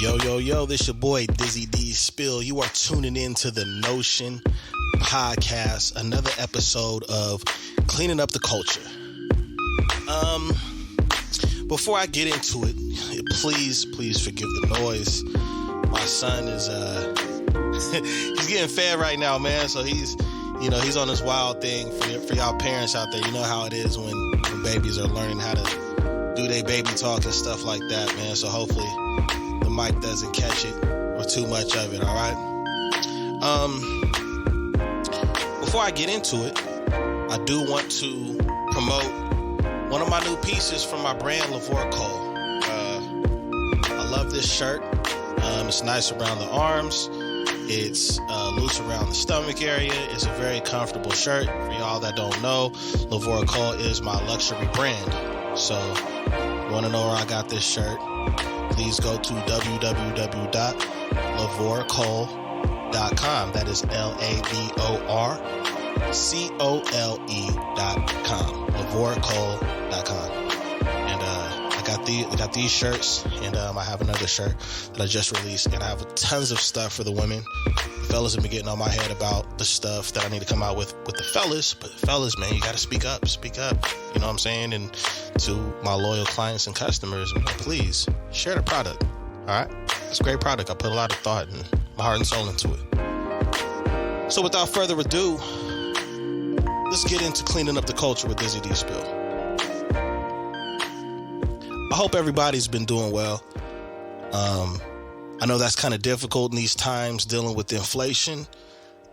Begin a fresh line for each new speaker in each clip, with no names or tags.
Yo, this your boy Dizzy D Spill. You are tuning in to the Notion podcast, another episode of Cleaning Up the Culture. Before I get into it, please forgive the noise. My son is he's getting fed right now, man. So he's on this wild thing for y'all parents out there. You know how it is when babies are learning how to do their baby talk and stuff like that, man. So hopefully the mic doesn't catch it or too much of it, all right? Before I get into it, I do want to promote one of my new pieces from my brand, Lavore Cole. I love this shirt. It's nice around the arms. It's loose around the stomach area. It's a very comfortable shirt. For y'all that don't know, Lavore Cole is my luxury brand. So, you want to know where I got this shirt? Please go to www.lavorecole.com. That is LAVORCOLE.com. Lavorecole.com. And I got these shirts, and I have another shirt that I just released, and I have tons of stuff for the women. The fellas have been getting on my head about the stuff that I need to come out with the fellas, but fellas, man, you got to speak up. You know what I'm saying? And to my loyal clients and customers, man, please share the product. All right, it's a great product. I put a lot of thought and my heart and soul into it. So without further ado, let's get into cleaning up the culture with Dizzy D Spill. I hope everybody's been doing well. I know that's kind of difficult in these times, dealing with inflation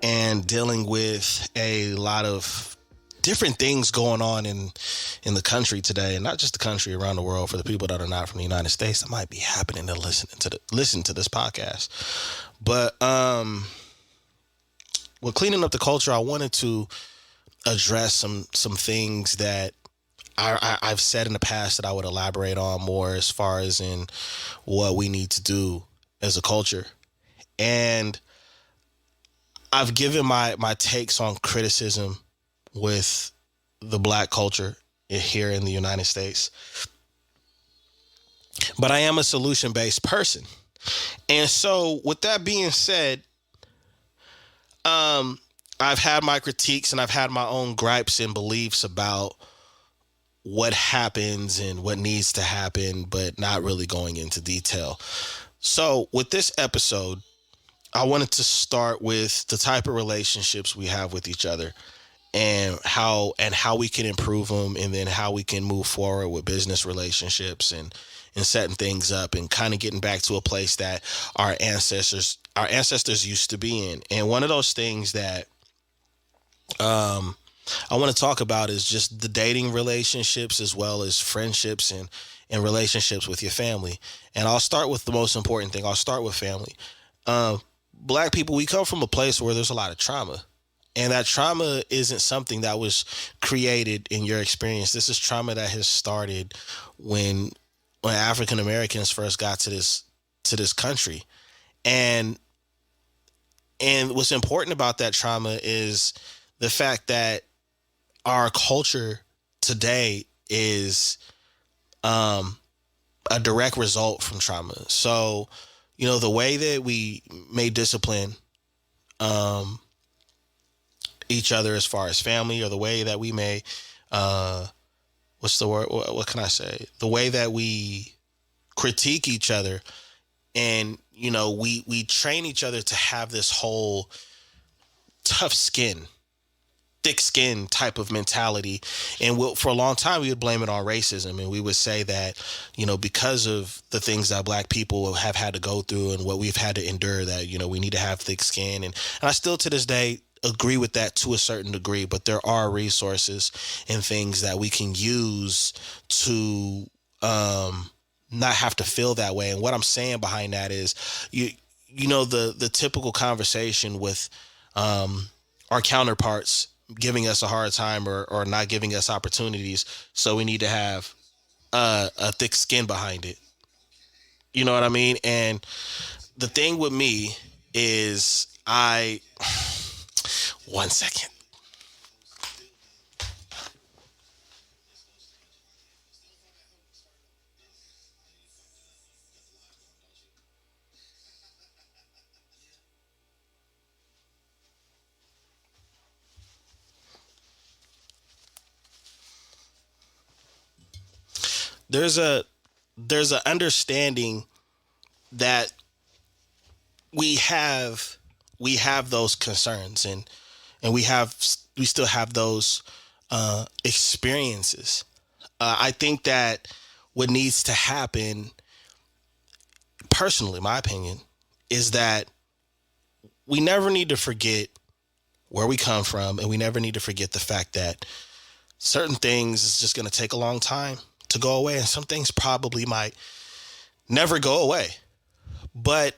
and dealing with a lot of different things going on in the country today, and not just the country, around the world. For the people that are not from the United States, that might be happening to listen to this podcast. But with cleaning up the culture, I wanted to address some things that I've said in the past that I would elaborate on more, as far as in what we need to do as a culture. And I've given my takes on criticism with the black culture here in the United States. But I am a solution-based person. And so with that being said, I've had my critiques and I've had my own gripes and beliefs about what happens and what needs to happen, but not really going into detail. So with this episode, I wanted to start with the type of relationships we have with each other and how we can improve them, and then how we can move forward with business relationships and setting things up and kind of getting back to a place that our ancestors used to be in. And one of those things that I want to talk about is just the dating relationships, as well as friendships and relationships with your family. And I'll start with the most important thing. I'll start with family. Black people, we come from a place where there's a lot of trauma. And that trauma isn't something that was created in your experience. This is trauma that has started when African Americans first got to this country. And what's important about that trauma is the fact that our culture today is a direct result from trauma. So, the way that we may discipline each other as far as family, or the way that we may, what's the word? What can I say? The way that we critique each other, and, we train each other to have this whole tough skin, thick skin type of mentality. And for a long time, we would blame it on racism. And we would say that, because of the things that black people have had to go through and what we've had to endure, that, we need to have thick skin. And I still to this day agree with that to a certain degree, but there are resources and things that we can use to not have to feel that way. And what I'm saying behind that is, the typical conversation with our counterparts giving us a hard time or not giving us opportunities. So we need to have a thick skin behind it. You know what I mean? And the thing with me is one second. there's a there's a understanding that we have we have those concerns, and we still have those experiences. I think that what needs to happen, personally, my opinion, is that we never need to forget where we come from, and we never need to forget the fact that certain things is just going to take a long time to go away, and some things probably might never go away. But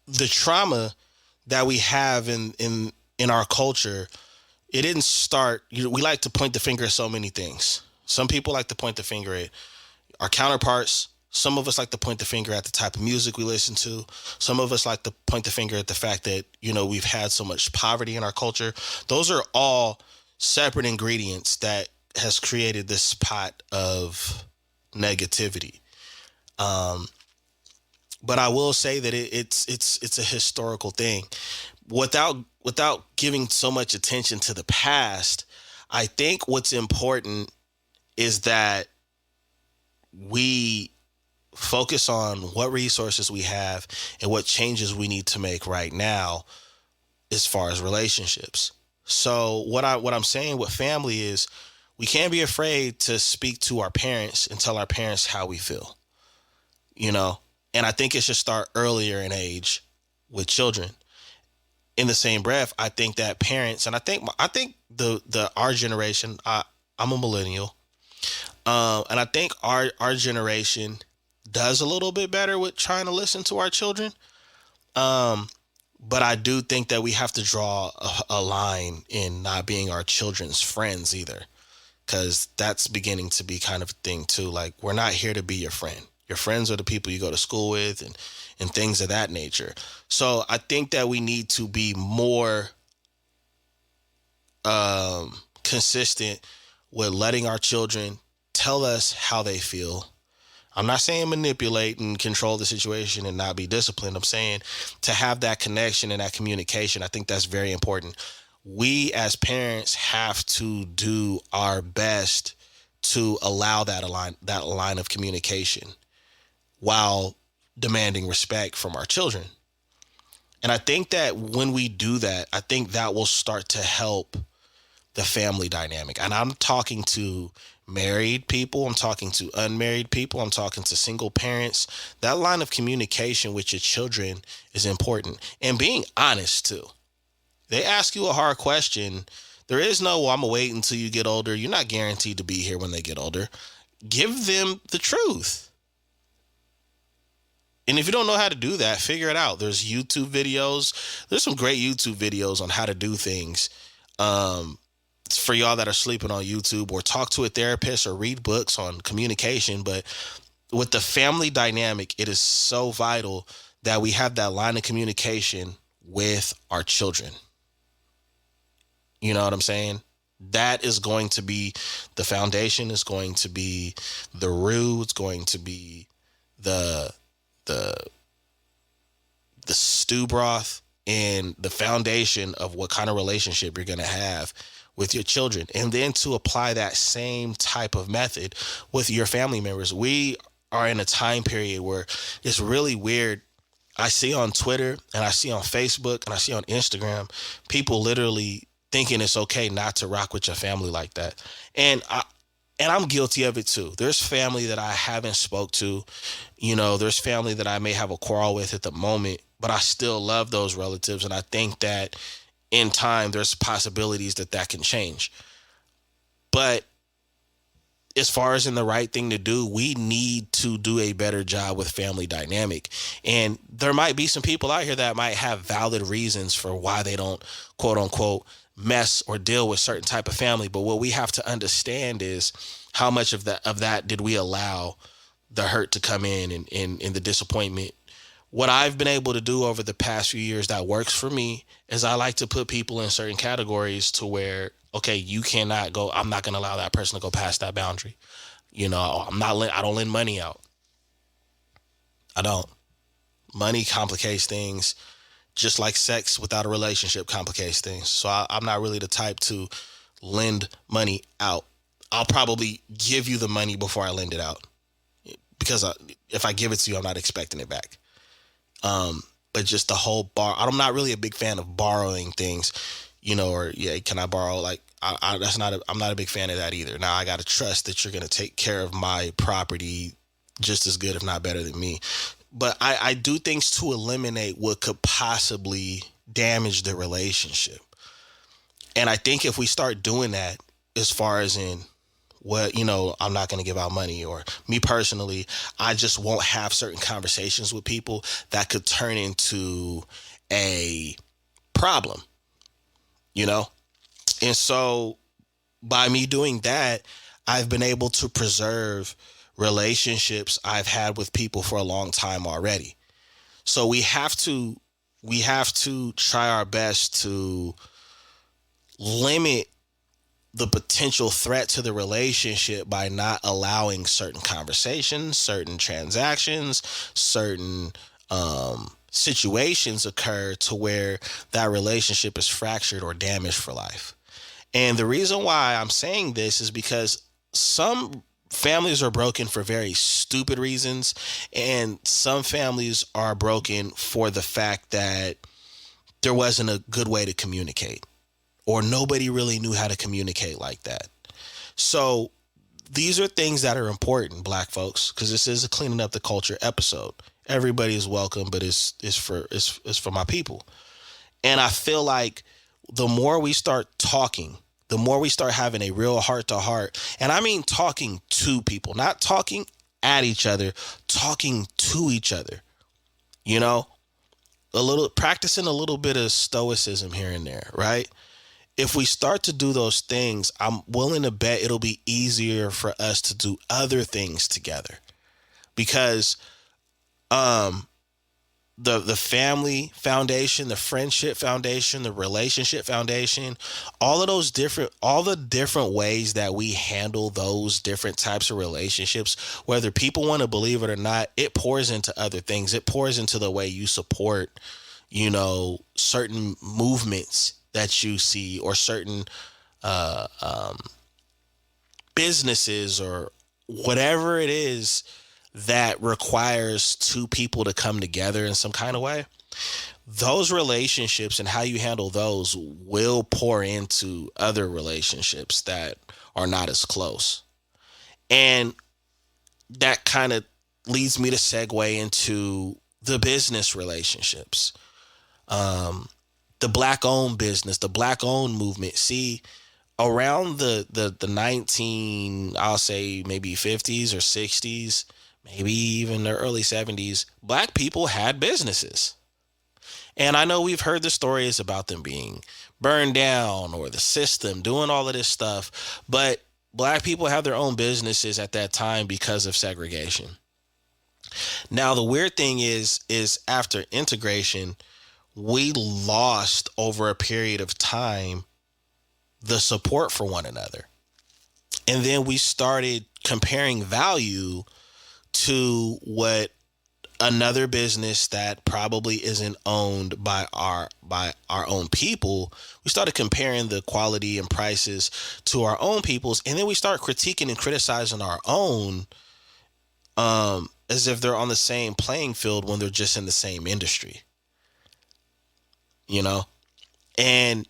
the trauma that we have in our culture, it didn't start. We like to point the finger at so many things. Some people like to point the finger at our counterparts. Some of us like to point the finger at the type of music we listen to. Some of us like to point the finger at the fact that, we've had so much poverty in our culture. Those are all separate ingredients that has created this pot of negativity. Um, but I will say that it's a historical thing. Without giving so much attention to the past, I think what's important is that we focus on what resources we have and what changes we need to make right now as far as relationships. So what I'm saying with family is we can't be afraid to speak to our parents and tell our parents how we feel, you know? And I think it should start earlier in age with children. In the same breath, I think that parents, and I think the our generation, I'm a millennial, and I think our generation does a little bit better with trying to listen to our children. Um, but I do think that we have to draw a line in not being our children's friends either, because that's beginning to be kind of a thing too. Like, we're not here to be your friend. Your friends are the people you go to school with, and things of that nature. So I think that we need to be more consistent with letting our children tell us how they feel. I'm not saying manipulate and control the situation and not be disciplined. I'm saying to have that connection and that communication. I think that's very important. We as parents have to do our best to allow that line of communication while demanding respect from our children. And I think that when we do that, I think that will start to help the family dynamic. And I'm talking to married people, I'm talking to unmarried people, I'm talking to single parents. That line of communication with your children is important. And being honest too. They ask you a hard question. There is no, well, I'm gonna wait until you get older. You're not guaranteed to be here when they get older. Give them the truth. And if you don't know how to do that, figure it out. There's YouTube videos. There's some great YouTube videos on how to do things. For y'all that are sleeping on YouTube, or talk to a therapist or read books on communication. But with the family dynamic, it is so vital that we have that line of communication with our children. You know what I'm saying? That is going to be the foundation. It's going to be the root. It's going to be the the the stew broth and the foundation of what kind of relationship you're going to have with your children. And then to apply that same type of method with your family members. We are in a time period where it's really weird. I see on Twitter and I see on Facebook and I see on Instagram, people literally thinking it's okay not to rock with your family like that. And I'm guilty of it too. There's family that I haven't spoke to. There's family that I may have a quarrel with at the moment, but I still love those relatives. And I think that in time, there's possibilities that can change. But as far as in the right thing to do, we need to do a better job with family dynamic. And there might be some people out here that might have valid reasons for why they don't, quote unquote, mess or deal with certain type of family. But what we have to understand is how much of that did we allow the hurt to come in, and the disappointment. What I've been able to do over the past few years that works for me is I like to put people in certain categories to where, okay, you cannot go, I'm not going to allow that person to go past that boundary. I don't lend money out. I don't. Money complicates things, just like sex without a relationship complicates things. So I'm not really the type to lend money out. I'll probably give you the money before I lend it out because if I give it to you, I'm not expecting it back. But just the whole I'm not really a big fan of borrowing things, or yeah, can I borrow? Like, I'm not a big fan of that either. Now I got to trust that you're going to take care of my property just as good, if not better than me. But I do things to eliminate what could possibly damage the relationship. And I think if we start doing that, as far as in what, I'm not going to give out money, or me personally, I just won't have certain conversations with people that could turn into a problem, you know? And so by me doing that, I've been able to preserve relationships I've had with people for a long time already. So we have to try our best to limit the potential threat to the relationship by not allowing certain conversations, certain transactions, certain situations occur to where that relationship is fractured or damaged for life. And the reason why I'm saying this is because some families are broken for very stupid reasons, and some families are broken for the fact that there wasn't a good way to communicate, or nobody really knew how to communicate like that. So these are things that are important, Black folks, because this is a cleaning up the culture episode. Everybody is welcome, but it's for my people. And I feel like the more we start talking, the more we start having a real heart to heart, and I mean talking to people, not talking at each other, talking to each other, you know, practicing a little bit of stoicism here and there, right? If we start to do those things, I'm willing to bet it'll be easier for us to do other things together, because the family foundation, the friendship foundation, the relationship foundation, all the different ways that we handle those different types of relationships, whether people want to believe it or not, it pours into other things. It pours into the way you support, certain movements that you see, or certain businesses, or whatever it is that requires two people to come together in some kind of way. Those relationships and how you handle those will pour into other relationships that are not as close. And that kind of leads me to segue into the business relationships. The Black owned business, the Black owned movement. See, around the 19, I'll say maybe 50s or 60s, maybe even the early 70s, Black people had businesses. And I know we've heard the stories about them being burned down, or the system doing all of this stuff, but Black people had their own businesses at that time because of segregation. Now, the weird thing is after integration, we lost over a period of time the support for one another. And then we started comparing value to what another business that probably isn't owned by our own people. We started comparing the quality and prices to our own people's, and then we start critiquing and criticizing our own, as if they're on the same playing field when they're just in the same industry, you know? And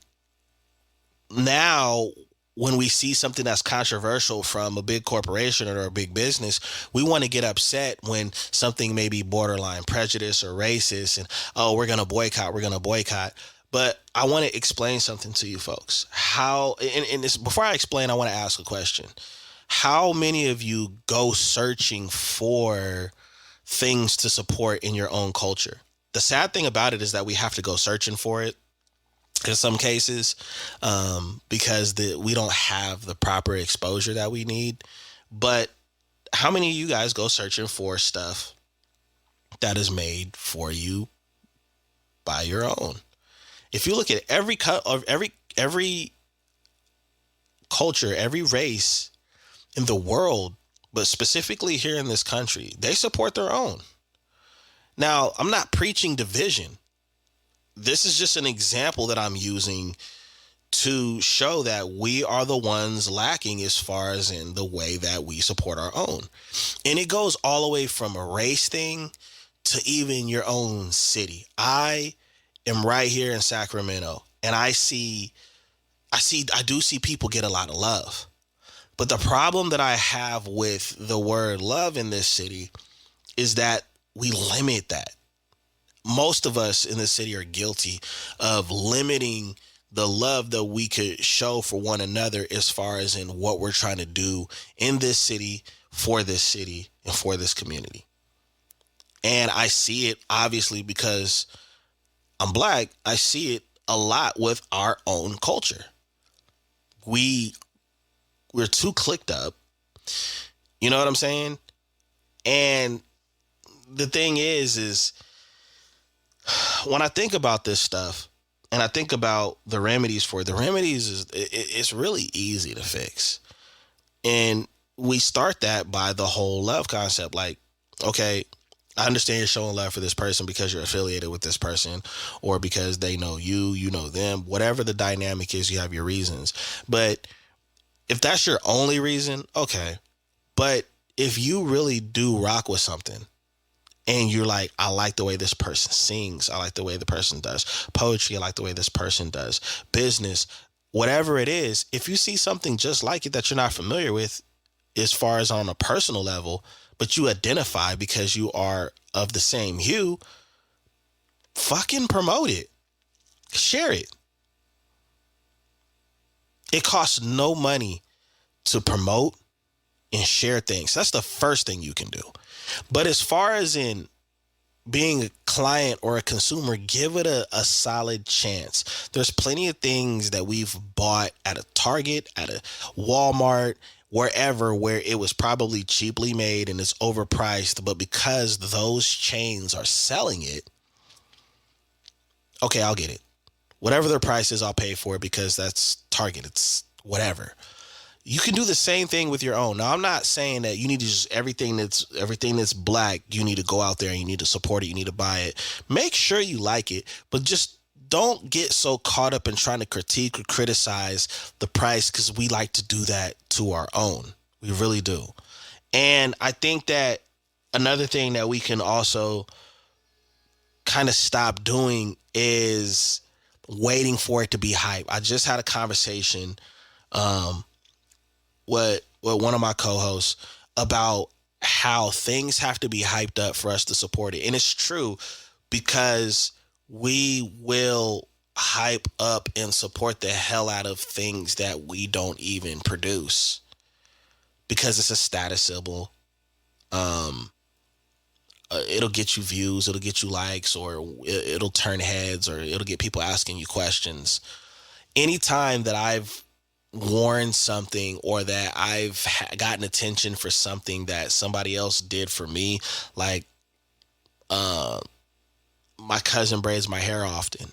now when we see something that's controversial from a big corporation or a big business, we want to get upset when something may be borderline prejudice or racist, and, oh, we're going to boycott. But I want to explain something to you folks. And this, before I explain, I want to ask a question. How many of you go searching for things to support in your own culture? The sad thing about it is that we have to go searching for it in some cases, because we don't have the proper exposure that we need. But how many of you guys go searching for stuff that is made for you by your own? If you look at every culture, every race in the world, but specifically here in this country, they support their own. Now, I'm not preaching division. This is just an example that I'm using to show that we are the ones lacking as far as in the way that we support our own. And it goes all the way from a race thing to even your own city. I am right here in Sacramento, and I do see people get a lot of love. But the problem that I have with the word love in this city is that we limit that. Most of us in this city are guilty of limiting the love that we could show for one another as far as in what we're trying to do in this city, and for this community. And I see it obviously because I'm black. I see it a lot with our own culture. We we're too clicked up. You know what I'm saying? And the thing is when I think about this stuff and I think about the remedies for it, the remedies it's really easy to fix. And we start that by the whole love concept. Like, okay, I understand you're showing love for this person because you're affiliated with this person or because they know you, you know them, whatever the dynamic is, you have your reasons. But if that's your only reason, okay. But if you really do rock with something and you're like, I like the way this person sings, I like the way the person does poetry, I like the way this person does business, whatever it is, if you see something just like it that you're not familiar with, as far as on a personal level, but you identify because you are of the same hue, fucking promote it. Share it. It costs no money to promote and share things. That's the first thing you can do. But as far as in being a client or a consumer, give it a solid chance. There's plenty of things that we've bought at a Target, at a Walmart, wherever, where it was probably cheaply made and it's overpriced. But because those chains are selling it, okay, I'll get it. Whatever their price is, I'll pay for it because that's Target. It's whatever. You can do the same thing with your own. Now, I'm not saying that you need to just everything that's black, you need to go out there and you need to support it, you need to buy it. Make sure you like it, but just don't get so caught up in trying to critique or criticize the price because we like to do that to our own. We really do. And I think that another thing that we can also kind of stop doing is waiting for it to be hype. I just had a conversation with one of my co-hosts about how things have to be hyped up for us to support it. And it's true because we will hype up and support the hell out of things that we don't even produce because it's a status symbol. It'll get you views, it'll get you likes, or it'll turn heads, or it'll get people asking you questions. Anytime that I've worn something or that I've gotten attention for something that somebody else did for me, like my cousin braids my hair often.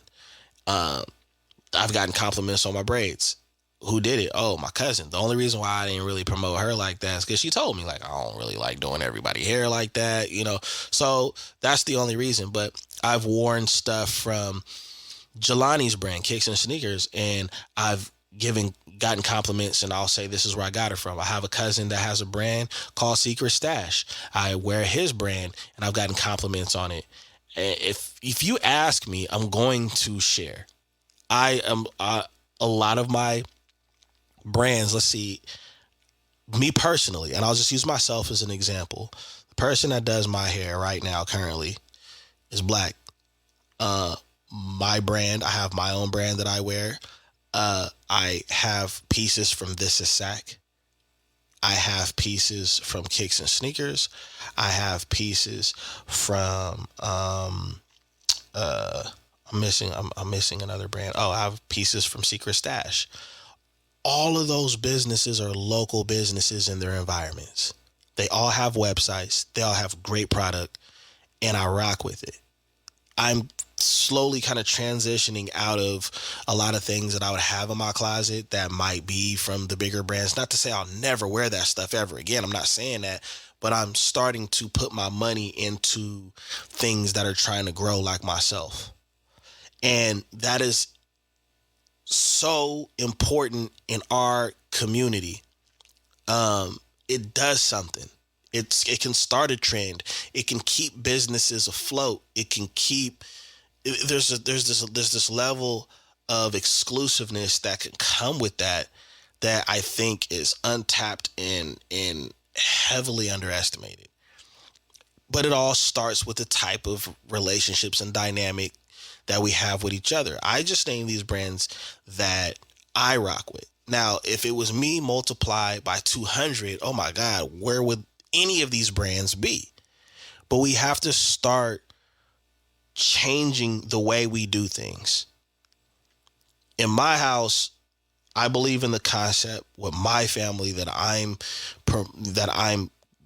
I've gotten compliments on my braids. Who did it? Oh, my cousin. The only reason why I didn't really promote her like that is because she told me, like, I don't really like doing everybody hair like that, you know. So that's the only reason. But I've worn stuff from Jelani's brand, Kicks and Sneakers, and I've gotten compliments, and I'll say this is where I got it from. I have a cousin that has a brand called Secret Stash. I wear his brand, and I've gotten compliments on it. And if you ask me, I'm going to share. A lot of my brands, let's see, me personally, and I'll just use myself as an example. The person that does my hair right now currently is black. My brand, I have my own brand that I wear. I have pieces from This Is Sack. I have pieces from Kicks and Sneakers. I have pieces from I'm missing another brand. Oh, I have pieces from Secret Stash. All of those businesses are local businesses in their environments. They all have websites. They all have great product, and I rock with it. I'm slowly kind of transitioning out of a lot of things that I would have in my closet that might be from the bigger brands. Not to say I'll never wear that stuff ever again. I'm not saying that, but I'm starting to put my money into things that are trying to grow like myself. And that is so important in our community. It does something. It can start a trend. It can keep businesses afloat. It can keep there's this level of exclusiveness that can come with that that I think is untapped and heavily underestimated. But it all starts with the type of relationships and dynamic that we have with each other. I just named these brands that I rock with. Now, if it was me multiplied by 200, oh my God, where would any of these brands be? But we have to start changing the way we do things. In my house, I believe in the concept with my family that I'm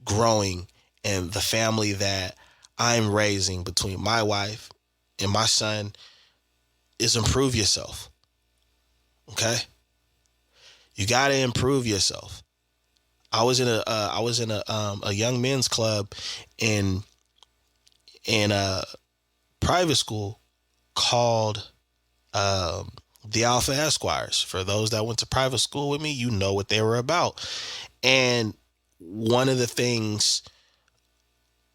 growing, and the family that I'm raising between my wife and my son is improve yourself. Okay, you got to improve yourself. I was in a young men's club in a private school called the Alpha Esquires. For those that went to private school with me, you know what they were about. And one of the things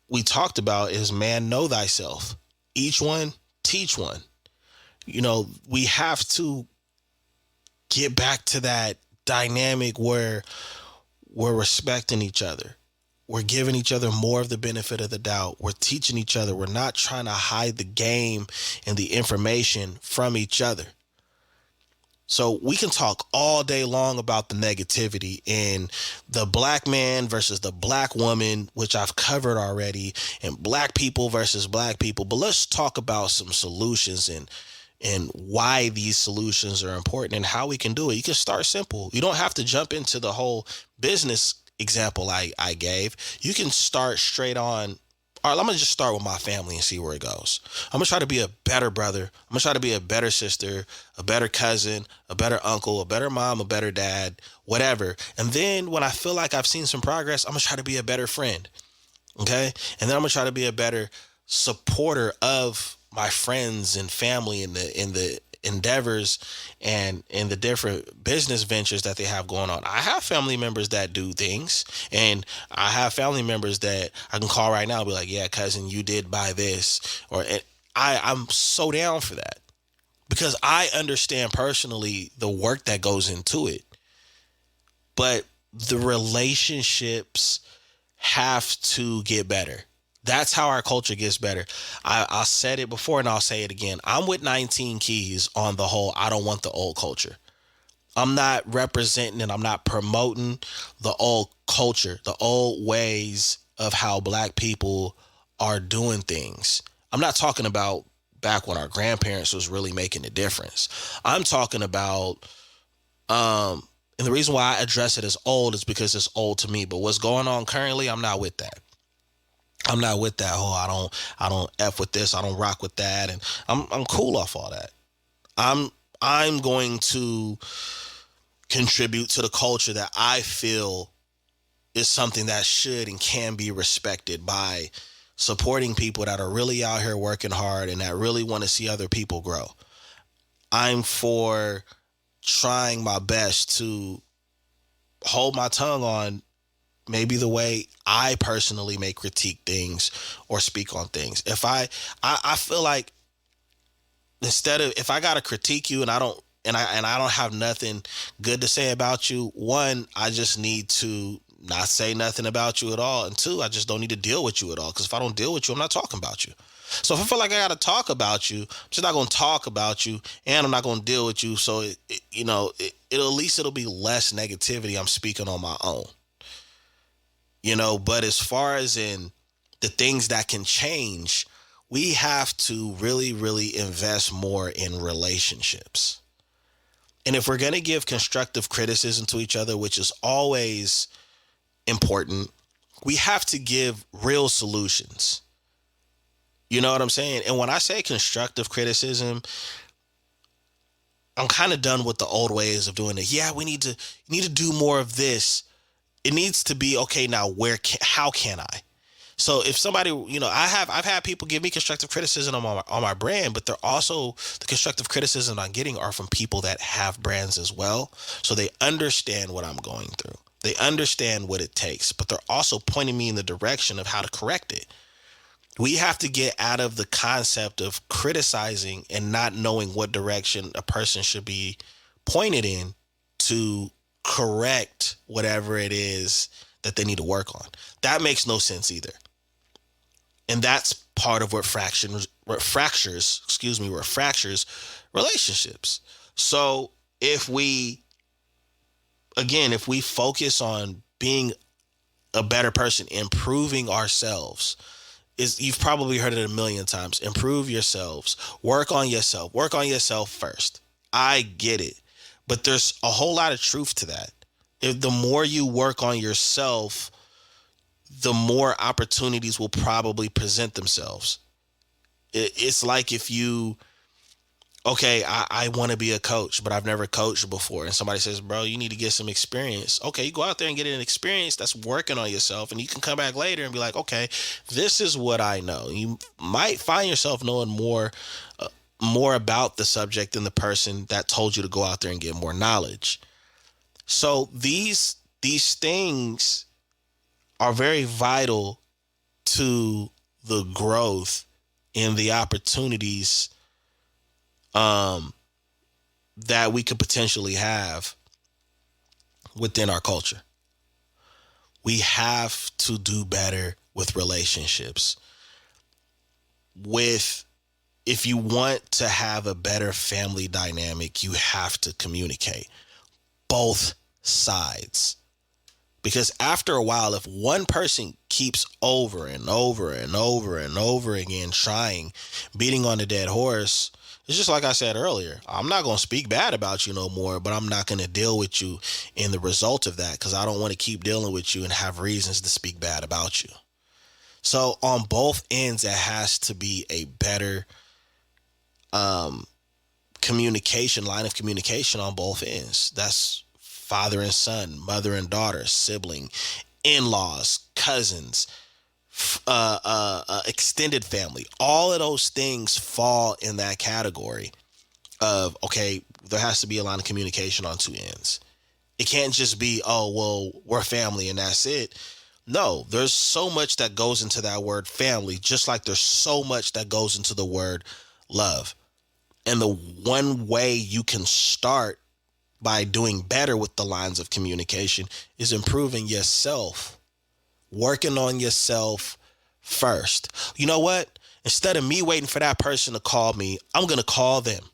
we talked about is, man, know thyself. Each one, teach one. We have to get back to that dynamic where we're respecting each other. We're giving each other more of the benefit of the doubt. We're teaching each other. We're not trying to hide the game and the information from each other. So we can talk all day long about the negativity in the black man versus the black woman, which I've covered already, and black people versus black people. But let's talk about some solutions and why these solutions are important and how we can do it. You can start simple. You don't have to jump into the whole business example I gave. You can start straight on. All right, I'm going to just start with my family and see where it goes. I'm going to try to be a better brother. I'm going to try to be a better sister, a better cousin, a better uncle, a better mom, a better dad, whatever. And then when I feel like I've seen some progress, I'm going to try to be a better friend. Okay. And then I'm going to try to be a better supporter of my friends and family in the endeavors and in the different business ventures that they have going on. I have family members that do things, and I have family members that I can call right now and be like, yeah, cousin, you did buy this. And I'm so down for that because I understand personally the work that goes into it. But the relationships have to get better. That's how our culture gets better. I said it before and I'll say it again. I'm with 19 Keys on the whole. I don't want the old culture. I'm not representing and I'm not promoting the old culture, the old ways of how black people are doing things. I'm not talking about back when our grandparents was really making a difference. I'm talking about, and the reason why I address it as old is because it's old to me. But what's going on currently, I'm not with that. I'm not with that. Oh, I don't F with this. I don't rock with that. And I'm cool off all that. I'm going to contribute to the culture that I feel is something that should and can be respected by supporting people that are really out here working hard and that really want to see other people grow. I'm for trying my best to hold my tongue on maybe the way I personally may critique things or speak on things. If I feel like instead of, if I gotta critique you and I don't have nothing good to say about you, one, I just need to not say nothing about you at all, and two, I just don't need to deal with you at all. Because if I don't deal with you, I'm not talking about you. So if I feel like I gotta talk about you, I'm just not gonna talk about you, and I'm not gonna deal with you. So it'll at least it'll be less negativity I'm speaking on my own. But as far as in the things that can change, we have to really, really invest more in relationships. And if we're going to give constructive criticism to each other, which is always important, we have to give real solutions. You know what I'm saying? And when I say constructive criticism, I'm kind of done with the old ways of doing it. Yeah, we need to do more of this. It needs to be, okay, now how can I? So if somebody, I've had people give me constructive criticism on my brand, but they're also the constructive criticism I'm getting are from people that have brands as well. So they understand what I'm going through. They understand what it takes, but they're also pointing me in the direction of how to correct it. We have to get out of the concept of criticizing and not knowing what direction a person should be pointed in to correct whatever it is that they need to work on. That makes no sense either. And that's part of what fractures relationships. So if we focus on being a better person, improving ourselves, is you've probably heard it a million times. Improve yourselves. Work on yourself first. I get it. But there's a whole lot of truth to that. If the more you work on yourself, the more opportunities will probably present themselves. It's like if you, okay, I want to be a coach, but I've never coached before. And somebody says, bro, you need to get some experience. Okay, you go out there and get an experience that's working on yourself. And you can come back later and be like, okay, this is what I know. You might find yourself knowing more about the subject than the person that told you to go out there and get more knowledge. So these things are very vital to the growth and the opportunities that we could potentially have within our culture. We have to do better with relationships. If you want to have a better family dynamic, you have to communicate both sides. Because after a while, if one person keeps over and over and over and over again trying, beating on the dead horse, it's just like I said earlier. I'm not going to speak bad about you no more, but I'm not going to deal with you in the result of that because I don't want to keep dealing with you and have reasons to speak bad about you. So on both ends, it has to be a better line of communication on both ends. That's father and son, mother and daughter, sibling, in-laws, cousins, extended family. All of those things fall in that category of, okay, there has to be a line of communication on two ends. It can't just be, oh, well, we're family and that's it. No, there's so much that goes into that word family, just like there's so much that goes into the word love. And the one way you can start by doing better with the lines of communication is improving yourself, working on yourself first. You know what? Instead of me waiting for that person to call me, I'm going to call them.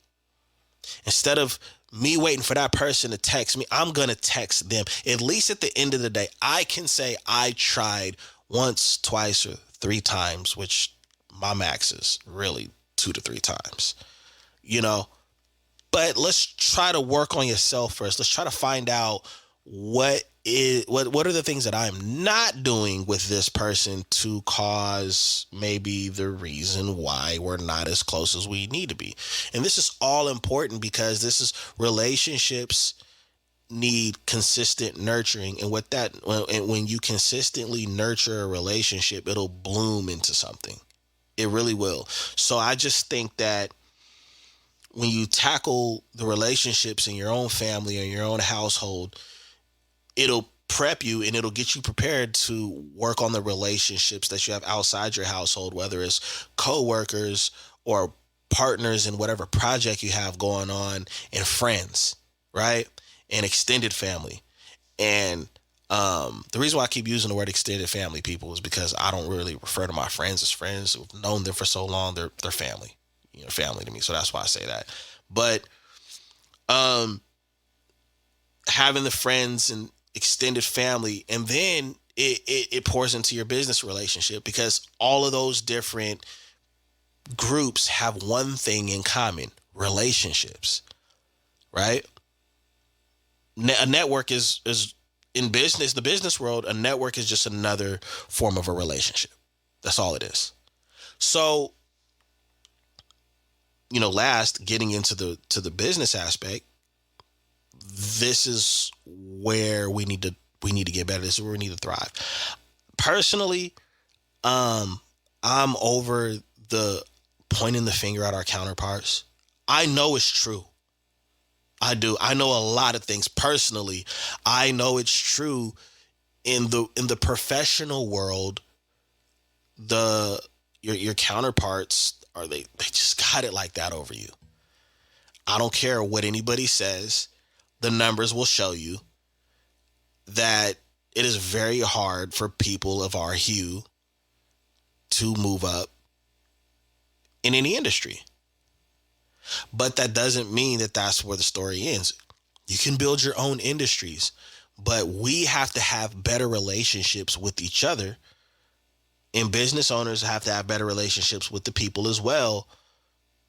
Instead of me waiting for that person to text me, I'm going to text them. At least at the end of the day, I can say I tried once, twice, or three times, which my max is really 2 to 3 times, But let's try to work on yourself first. Let's try to find out what are the things that I'm not doing with this person to cause maybe the reason why we're not as close as we need to be. And this is all important because relationships need consistent nurturing. And when you consistently nurture a relationship, it'll bloom into something. It really will. So I just think that when you tackle the relationships in your own family or your own household, it'll prep you and it'll get you prepared to work on the relationships that you have outside your household, whether it's coworkers or partners in whatever project you have going on, and friends, right? And extended family. And the reason why I keep using the word extended family, people, is because I don't really refer to my friends as friends. I've known them for so long. They're family, family to me. So that's why I say that. But having the friends and extended family, and then it pours into your business relationship, because all of those different groups have one thing in common: relationships, right? A network is in business, the business world, a network is just another form of a relationship. That's all it is. So, last, getting into the business aspect, this is where we need to get better. This is where we need to thrive. Personally, Um, I'm over the pointing the finger at our counterparts. I know it's true. I do. I know a lot of things personally. I know it's true in the professional world. The your counterparts are they just got it like that over you. I don't care what anybody says. The numbers will show you that it is very hard for people of our hue to move up in any industry. But that doesn't mean that that's where the story ends. You can build your own industries, but we have to have better relationships with each other. And business owners have to have better relationships with the people as well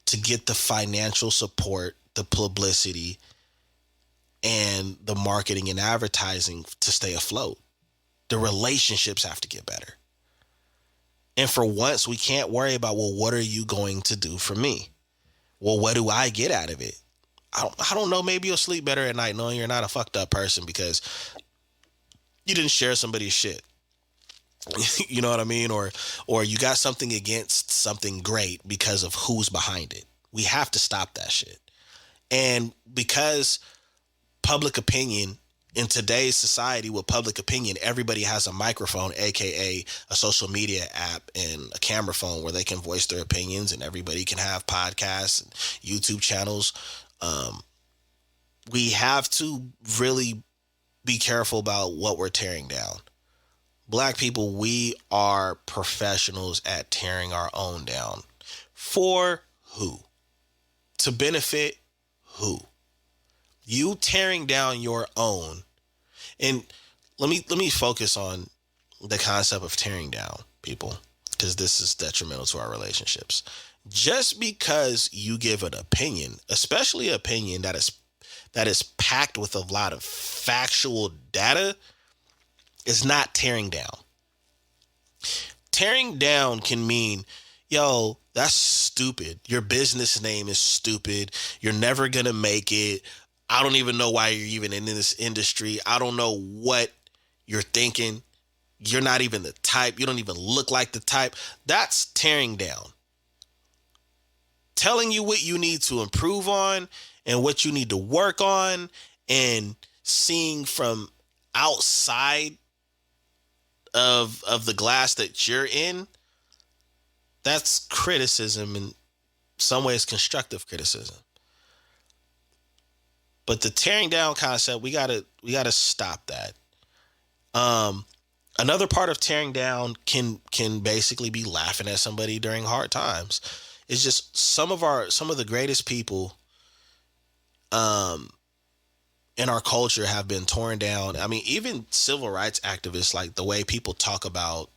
to get the financial support, the publicity, and the marketing and advertising to stay afloat. The relationships have to get better. And for once, we can't worry about, well, what are you going to do for me? Well, what do I get out of it? I don't know. Maybe you'll sleep better at night knowing you're not a fucked up person because you didn't share somebody's shit. You know what I mean? Or you got something against something great because of who's behind it. We have to stop that shit. And because public opinion in today's society, with public opinion, everybody has a microphone, aka a social media app and a camera phone where they can voice their opinions, and everybody can have podcasts and YouTube channels. We have to really be careful about what we're tearing down. Black people, we are professionals at tearing our own down. For who? To benefit who? You tearing down your own. And let me focus on the concept of tearing down people, because this is detrimental to our relationships. Just because you give an opinion, especially an opinion that is packed with a lot of factual data, is not tearing down. Tearing down can mean, yo, that's stupid. Your business name is stupid. You're never going to make it. I don't even know why you're even in this industry. I don't know what you're thinking. You're not even the type. You don't even look like the type. That's tearing down. Telling you what you need to improve on and what you need to work on, and seeing from outside of the glass that you're in, that's criticism, in some ways constructive criticism. But the tearing down concept, we gotta stop that. Another part of tearing down can basically be laughing at somebody during hard times. It's just some of the greatest people um in our culture have been torn down. I mean, even civil rights activists, like the way people talk about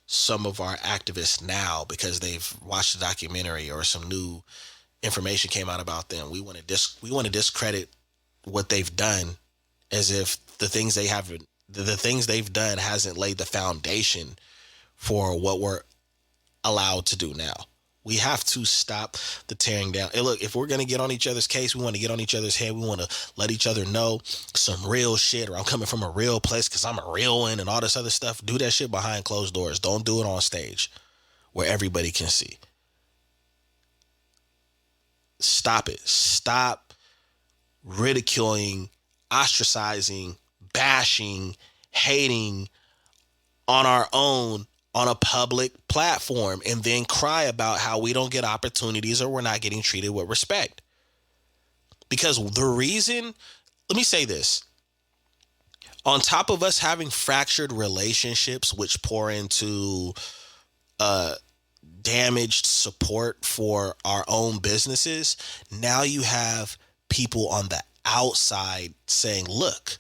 some of our activists now because they've watched a documentary or some new information came out about them. We want to discredit what they've done, as if the things they've done hasn't laid the foundation for what we're allowed to do now. We have to stop the tearing down. And look, if we're going to get on each other's case, we want to get on each other's head. We want to let each other know some real shit, or I'm coming from a real place because I'm a real one and all this other stuff. Do that shit behind closed doors. Don't do it on stage where everybody can see. Stop it. Stop ridiculing, ostracizing, bashing, hating on our own on a public platform, and then cry about how we don't get opportunities or we're not getting treated with respect. Because the reason, let me say this, on top of us having fractured relationships, which pour into damaged support for our own businesses, now you have people on the outside saying, look,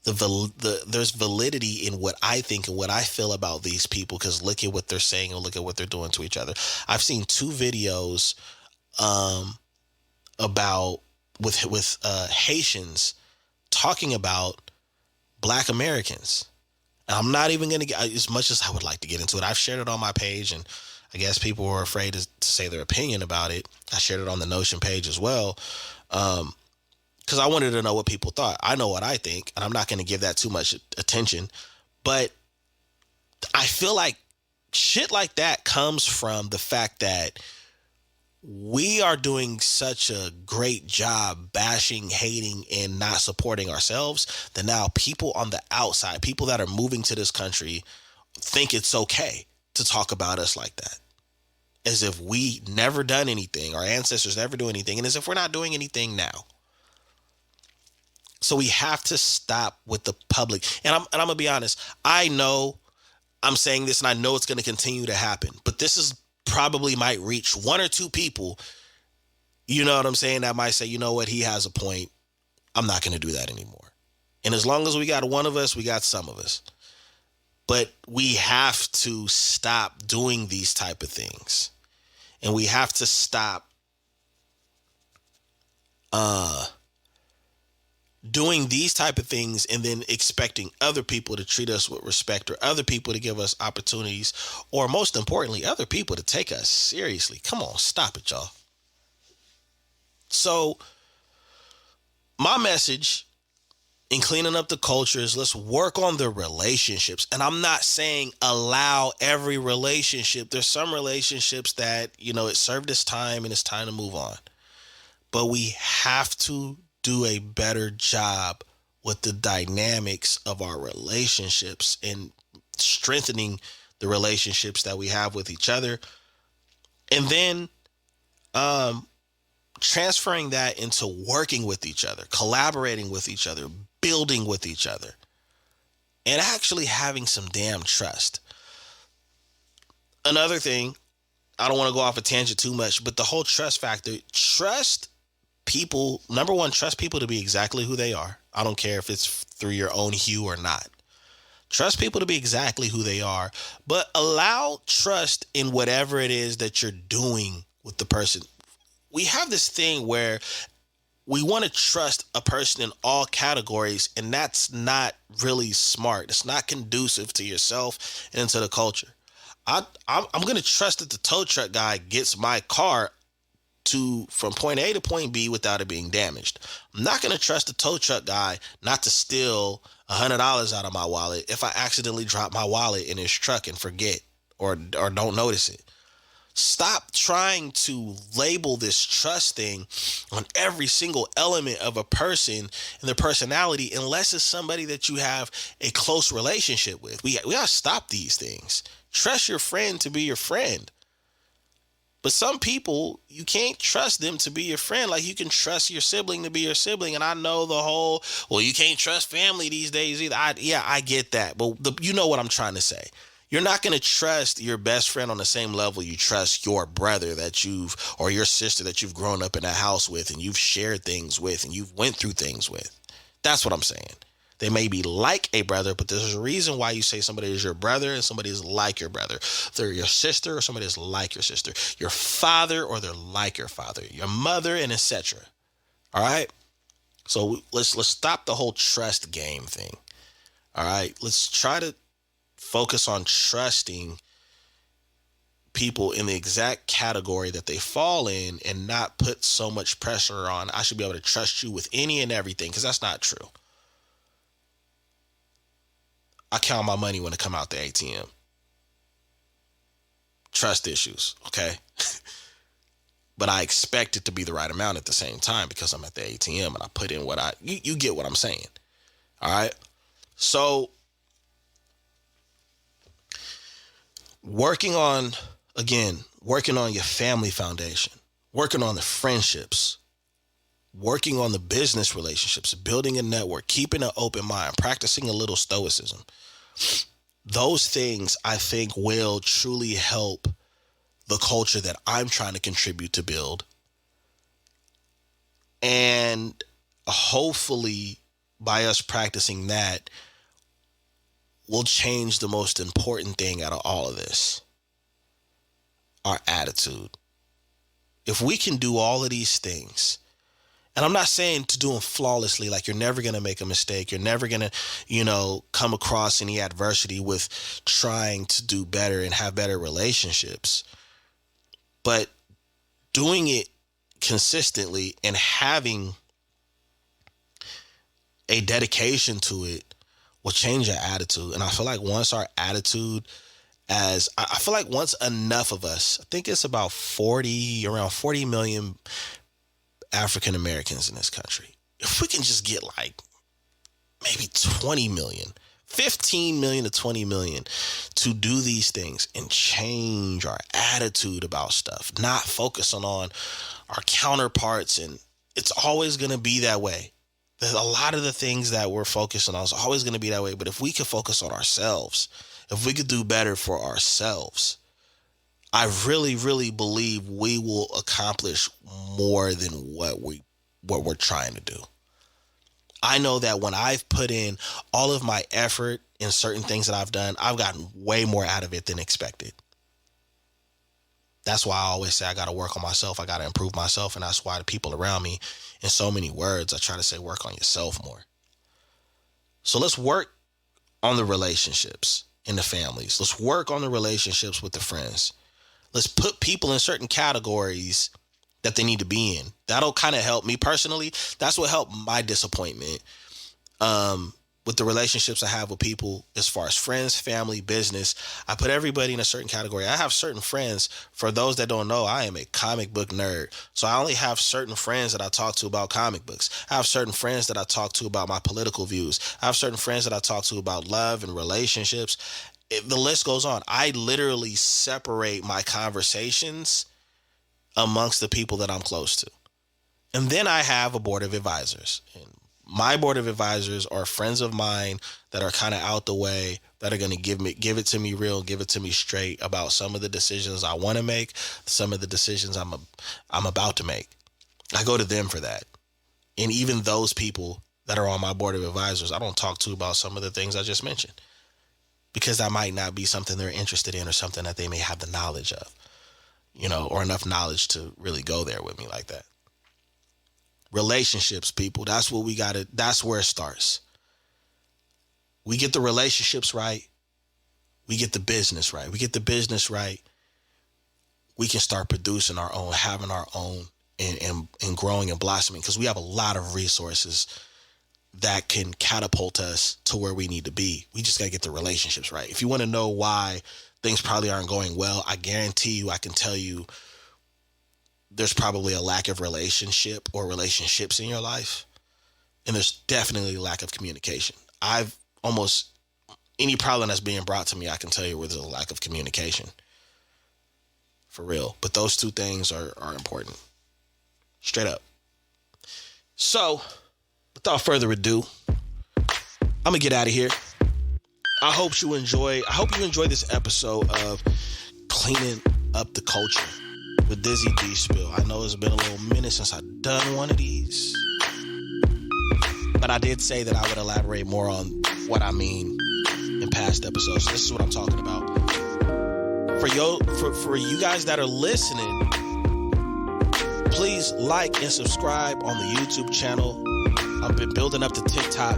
there's validity in what I think and what I feel about these people, because look at what they're saying and look at what they're doing to each other. I've seen two videos about with Haitians talking about Black Americans. And I'm not even going to get, as much as I would like to get into it, I've shared it on my page, and I guess people were afraid to say their opinion about it. I shared it on the Notion page as well. Because I wanted to know what people thought. I know what I think, and I'm not going to give that too much attention. But I feel like shit like that comes from the fact that we are doing such a great job bashing, hating, and not supporting ourselves that now people on the outside, people that are moving to this country, think it's okay to talk about us like that. As if we never done anything, our ancestors never do anything, and as if we're not doing anything now. So we have to stop with the public. And I'm gonna be honest. I know I'm saying this, and I know it's gonna continue to happen. But this is probably might reach one or two people. You know what I'm saying? That might say, you know what, he has a point. I'm not gonna do that anymore. And as long as we got one of us, we got some of us. But we have to stop doing these type of things, and we have to stop doing these type of things and then expecting other people to treat us with respect, or other people to give us opportunities, or most importantly, other people to take us seriously. Come on, stop it, y'all. So my message in cleaning up the culture is, let's work on the relationships. And I'm not saying allow every relationship. There's some relationships that, it served its time and it's time to move on. But we have to do a better job with the dynamics of our relationships and strengthening the relationships that we have with each other. And then transferring that into working with each other, collaborating with each other, building with each other, and actually having some damn trust. Another thing, I don't want to go off a tangent too much, but the whole trust factor, trust people. Number one, trust people to be exactly who they are. I don't care if it's through your own hue or not. Trust people to be exactly who they are, but allow trust in whatever it is that you're doing with the person. We have this thing where we want to trust a person in all categories, and that's not really smart. It's not conducive to yourself and to the culture. I'm going to trust that the tow truck guy gets my car from point A to point B without it being damaged. I'm not going to trust the tow truck guy not to steal $100 out of my wallet if I accidentally drop my wallet in his truck and forget or don't notice it. Stop trying to label this trust thing on every single element of a person and their personality, unless it's somebody that you have a close relationship with. We got to stop these things. Trust your friend to be your friend. But some people, you can't trust them to be your friend like you can trust your sibling to be your sibling. And I know the whole, well, you can't trust family these days either. I get that. But you know what I'm trying to say. You're not going to trust your best friend on the same level you trust your brother or your sister that you've grown up in a house with and you've shared things with and you've went through things with. That's what I'm saying. They may be like a brother, but there's a reason why you say somebody is your brother and somebody is like your brother. They're your sister or somebody is like your sister. Your father or they're like your father. Your mother and etc. All right? So let's stop the whole trust game thing. All right? Let's try to focus on trusting people in the exact category that they fall in and not put so much pressure on, I should be able to trust you with any and everything, because that's not true. I count my money when it come out the ATM. Trust issues, okay? But I expect it to be the right amount at the same time because I'm at the ATM and I put in you get what I'm saying. All right? So working on your family foundation, working on the friendships, working on the business relationships, building a network, keeping an open mind, practicing a little stoicism. Those things I think will truly help the culture that I'm trying to contribute to build. And hopefully by us practicing that, we'll change the most important thing out of all of this. Our attitude. If we can do all of these things, and I'm not saying to do them flawlessly, like you're never going to make a mistake. You're never going to, come across any adversity with trying to do better and have better relationships. But doing it consistently and having a dedication to it will change our attitude. And I feel like once our attitude As I feel like once enough of us, I think it's about around 40 million African Americans in this country. If we can just get like maybe 20 million, 15 million to 20 million to do these things and change our attitude about stuff, not focusing on our counterparts. And it's always going to be that way. A lot of the things that we're focusing on is always going to be that way. But if we could focus on ourselves, if we could do better for ourselves, I really, really believe we will accomplish more than what we're trying to do. I know that when I've put in all of my effort in certain things that I've done, I've gotten way more out of it than expected. That's why I always say I got to work on myself. I got to improve myself. And that's why the people around me, in so many words, I try to say work on yourself more. So let's work on the relationships in the families. Let's work on the relationships with the friends. Let's put people in certain categories that they need to be in. That'll kind of help me personally. That's what helped my disappointment with the relationships I have with people as far as friends, family, business. I put everybody in a certain category. I have certain friends. For those that don't know, I am a comic book nerd. So I only have certain friends that I talk to about comic books. I have certain friends that I talk to about my political views. I have certain friends that I talk to about love and relationships. The list goes on. I literally separate my conversations amongst the people that I'm close to. And then I have a board of advisors. And my board of advisors are friends of mine that are kind of out the way, that are going to give it to me real, give it to me straight about some of the decisions I want to make, some of the decisions I'm about to make. I go to them for that. And even those people that are on my board of advisors, I don't talk to about some of the things I just mentioned, because that might not be something they're interested in or something that they may have the knowledge of, or enough knowledge to really go there with me like that. Relationships, people, that's what we got to, that's where it starts. We get the relationships right. We get the business right. We get the business right. We can start producing our own, having our own, and growing and blossoming, because we have a lot of resources that can catapult us to where we need to be. We just got to get the relationships right. If you want to know why things probably aren't going well, I guarantee you, I can tell you, there's probably a lack of relationship or relationships in your life. And there's definitely a lack of communication. Any problem that's being brought to me, I can tell you where there's a lack of communication. For real. But those two things are important. Straight up. So, without further ado, I'm going to get out of here. I hope you enjoy this episode of Cleaning Up the Culture with Dizzy D Spill. I know it's been a little minute since I've done one of these, but I did say that I would elaborate more on what I mean in past episodes. So this is what I'm talking about. For you guys that are listening, please like and subscribe on the YouTube channel. I've been building up to TikTok.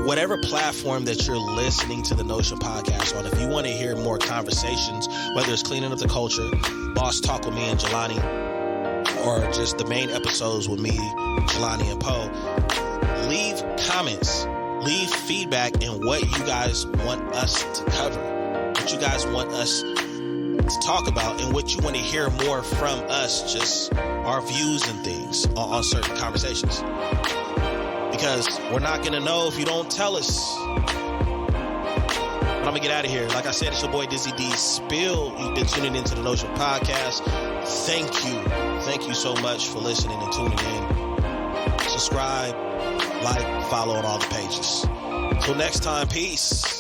Whatever platform that you're listening to the Notion podcast on, if you want to hear more conversations, whether it's Cleaning Up the Culture, Boss Talk with me and Jelani, or just the main episodes with me, Jelani and Poe, leave comments, leave feedback in what you guys want us to cover, what you guys want us to talk about, and what you want to hear more from us, just our views and things on certain conversations. Because we're not going to know if you don't tell us. But I'm going to get out of here. Like I said, it's your boy Dizzy D Spill. You've been tuning into the Notion podcast. Thank you. Thank you so much for listening and tuning in. Subscribe, like, follow on all the pages. Till next time, peace.